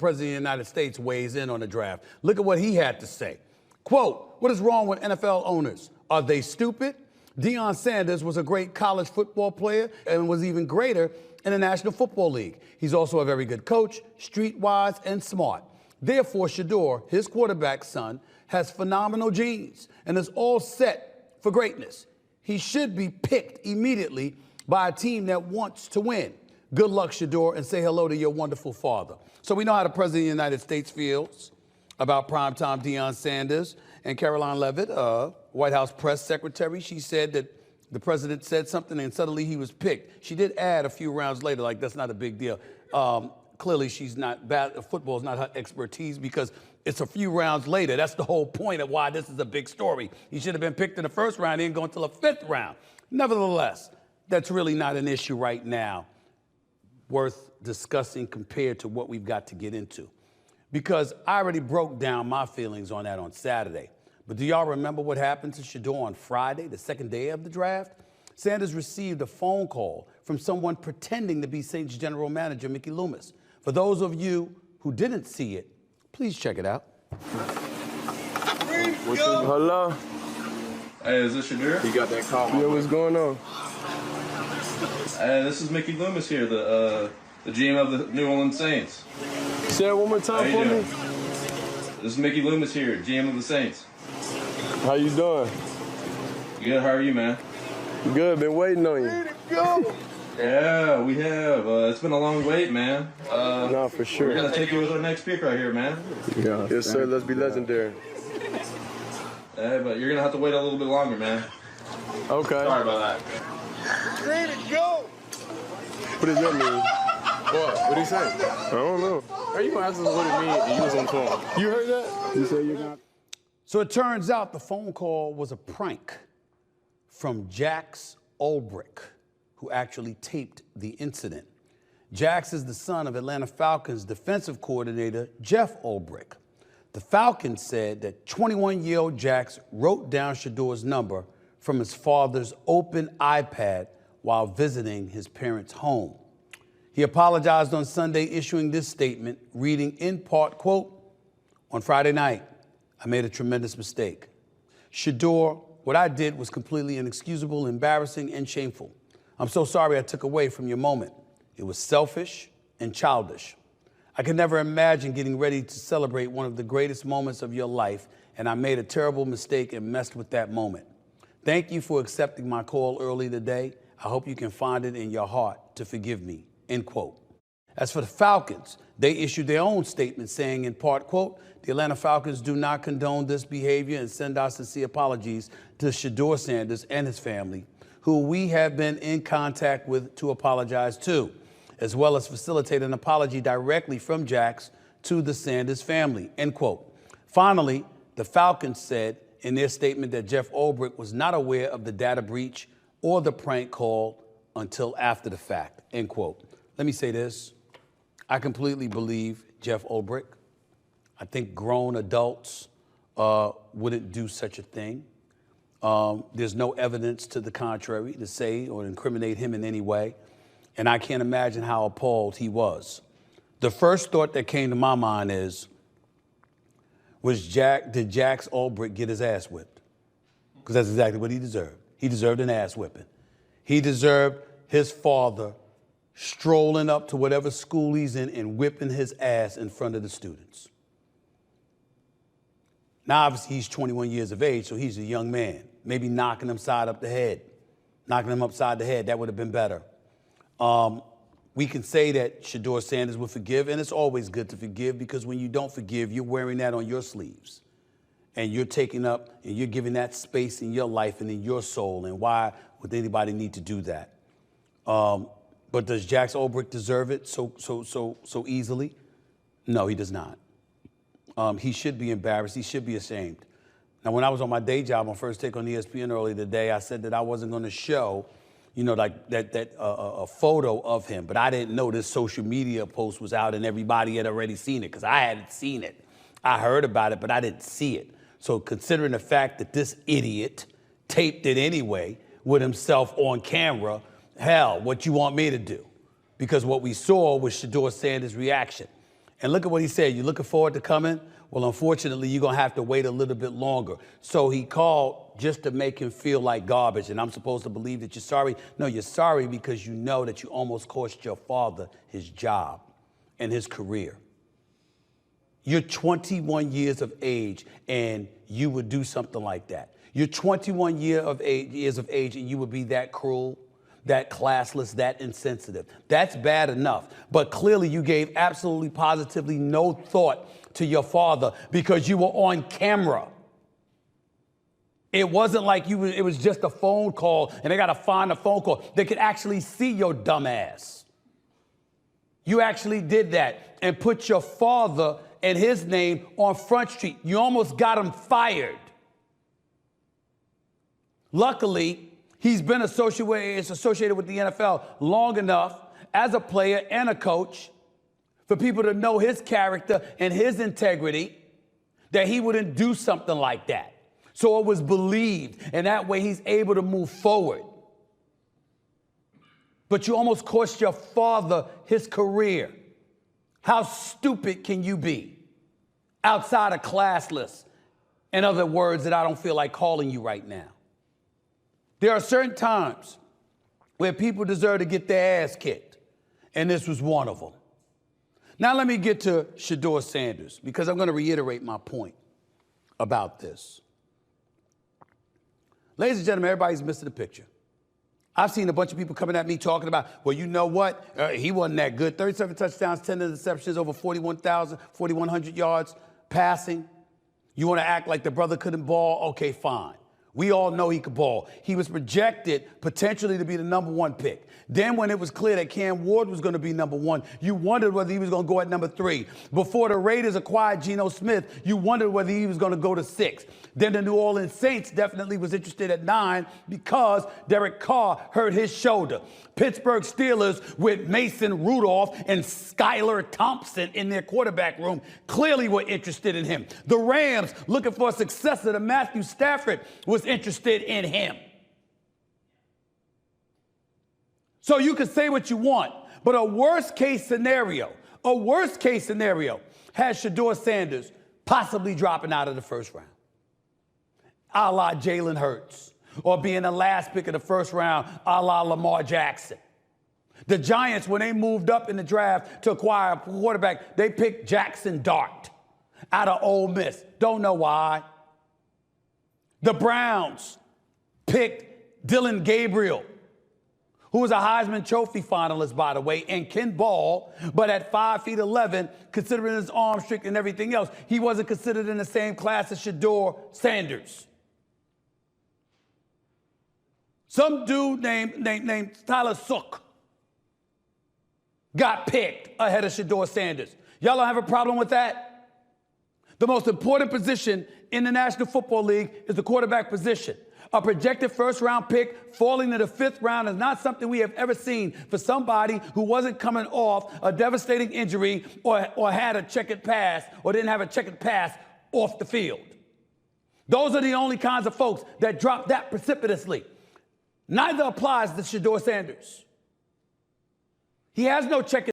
President of the United States weighs in on the draft. Look at what he had to say. Quote, "What is wrong with NFL owners? Are they stupid? Deion Sanders was a great college football player and was even greater in the National Football League. He's also a very good coach, streetwise and smart. Therefore, Shedeur, his quarterback's son, has phenomenal genes and is all set for greatness. He should be picked immediately by a team that wants to win. Good luck, Shedeur, and say hello to your wonderful father." So we know how the President of the United States feels about primetime Deion Sanders. And Caroline Leavitt, White House press secretary, she said that the president said something and suddenly he was picked. She did add a few rounds later, like that's not a big deal. Clearly she's not bad. Football is not her expertise because it's a few rounds later. That's the whole point of why this is a big story. He should have been picked in the first round. He didn't go until the 5th round. Nevertheless, that's really not an issue right now worth discussing compared to what we've got to get into. Because I already broke down my feelings on that on Saturday. But do y'all remember what happened to Shedeur on Friday, the second day of the draft? Sanders received a phone call from someone pretending to be Saints general manager Mickey Loomis. For those of you who didn't see it, please check it out. Hello? Hey, is this Shedeur? You got that call? Yeah, what's going on? Hey, this is Mickey Loomis here, the GM of the New Orleans Saints. Say it one more time for me. This is Mickey Loomis here, GM of the Saints. How you doing? Good, how are you, man? Good, been waiting on you. Go! Yeah, we have. It's been a long wait, man. No, for sure. We're going to take you with our next pick right here, man. Yeah. Yes, sir, let's be legendary. Hey, but you're going to have to wait a little bit longer, man. Okay. Sorry about that. Ready to go! What does that mean? What? What'd he say? I don't know. How you gonna ask us what it means and you was on the phone? You heard that? You said you're not. So it turns out the phone call was a prank from Jax Ulbrich, who actually taped the incident. Jax is the son of Atlanta Falcons defensive coordinator Jeff Ulbrich. The Falcons said that 21-year-old Jax wrote down Shedeur's number from his father's open iPad while visiting his parents' home. He apologized on Sunday, issuing this statement, reading in part, quote, "On Friday night, I made a tremendous mistake. Shedeur, what I did was completely inexcusable, embarrassing, and shameful. I'm so sorry I took away from your moment. It was selfish and childish. I could never imagine getting ready to celebrate one of the greatest moments of your life, and I made a terrible mistake and messed with that moment. Thank you for accepting my call early today. I hope you can find it in your heart to forgive me," end quote. As for the Falcons, they issued their own statement saying in part, quote, "The Atlanta Falcons do not condone this behavior and send our sincere apologies to Shedeur Sanders and his family, who we have been in contact with to apologize to, as well as facilitate an apology directly from Jax to the Sanders family," end quote. Finally, the Falcons said in their statement that Jeff Ulbrich was not aware of the data breach or the prank call until after the fact, end quote. Let me say this. I completely believe Jeff Ulbrich. I think grown adults wouldn't do such a thing. There's no evidence to the contrary to say or incriminate him in any way. And I can't imagine how appalled he was. The first thought that came to my mind is, did Jax Ulbrich get his ass whipped? Because that's exactly what he deserved. He deserved an ass whipping. He deserved his father strolling up to whatever school he's in and whipping his ass in front of the students. Now, obviously, he's 21 years of age, so he's a young man. Maybe knocking him upside the head, that would have been better. We can say that Shedeur Sanders will forgive, and it's always good to forgive because when you don't forgive, you're wearing that on your sleeves. And you're taking up and you're giving that space in your life and in your soul. And why would anybody need to do that? But does Jax Ulbrich deserve it so easily? No, he does not. He should be embarrassed. He should be ashamed. Now, when I was on my day job on First Take on ESPN earlier today, I said that I wasn't going to show, like a photo of him. But I didn't know this social media post was out and everybody had already seen it because I hadn't seen it. I heard about it, but I didn't see it. So considering the fact that this idiot taped it anyway with himself on camera, hell, what you want me to do? Because what we saw was Shedeur Sanders' reaction. And look at what he said. You looking forward to coming? Well, unfortunately, you're going to have to wait a little bit longer. So he called just to make him feel like garbage. And I'm supposed to believe that you're sorry? No, you're sorry because you know that you almost cost your father his job and his career. You're 21 years of age and you would do something like that. You're 21 years of age and you would be that cruel, that classless, that insensitive. That's bad enough. But clearly you gave absolutely positively no thought to your father because you were on camera. It wasn't like it was just a phone call and they got to find a phone call. They could actually see your dumb ass. You actually did that and put your father and his name on Front Street. You almost got him fired. Luckily, he's been associated with the NFL long enough as a player and a coach for people to know his character and his integrity that he wouldn't do something like that. So it was believed, and that way he's able to move forward. But you almost cost your father his career. How stupid can you be? Outside of classless, in other words that I don't feel like calling you right now. There are certain times where people deserve to get their ass kicked, and this was one of them. Now let me get to Shedeur Sanders, because I'm going to reiterate my point about this. Ladies and gentlemen, everybody's missing the picture. I've seen a bunch of people coming at me talking about, well, you know what? He wasn't that good. 37 touchdowns, 10 interceptions, over 4,100 yards passing. You want to act like the brother couldn't ball? Okay, fine. We all know he could ball. He was projected potentially to be the number 1 pick. Then when it was clear that Cam Ward was going to be number 1, you wondered whether he was going to go at number 3. Before the Raiders acquired Geno Smith, you wondered whether he was going to go to 6. Then the New Orleans Saints definitely was interested at 9 because Derek Carr hurt his shoulder. Pittsburgh Steelers with Mason Rudolph and Skylar Thompson in their quarterback room clearly were interested in him. The Rams, looking for a successor to Matthew Stafford, was interested in him. So you can say what you want, but a worst case scenario has Shedeur Sanders possibly dropping out of the first round, a la Jalen Hurts, or being the last pick of the first round, a la Lamar Jackson. The Giants, when they moved up in the draft to acquire a quarterback, they picked Jackson Dart out of Ole Miss. Don't know why. The Browns picked Dylan Gabriel, who was a Heisman Trophy finalist, by the way, and can ball, but at 5'11", considering his arm strength and everything else, he wasn't considered in the same class as Shedeur Sanders. Some dude named Tyler Sook got picked ahead of Shedeur Sanders. Y'all don't have a problem with that? The most important position in the National Football League is the quarterback position. A projected first-round pick falling to the 5th round is not something we have ever seen for somebody who wasn't coming off a devastating injury or had a checkered pass or didn't have a checkered pass off the field. Those are the only kinds of folks that drop that precipitously. Neither applies to Shedeur Sanders. He has no checkered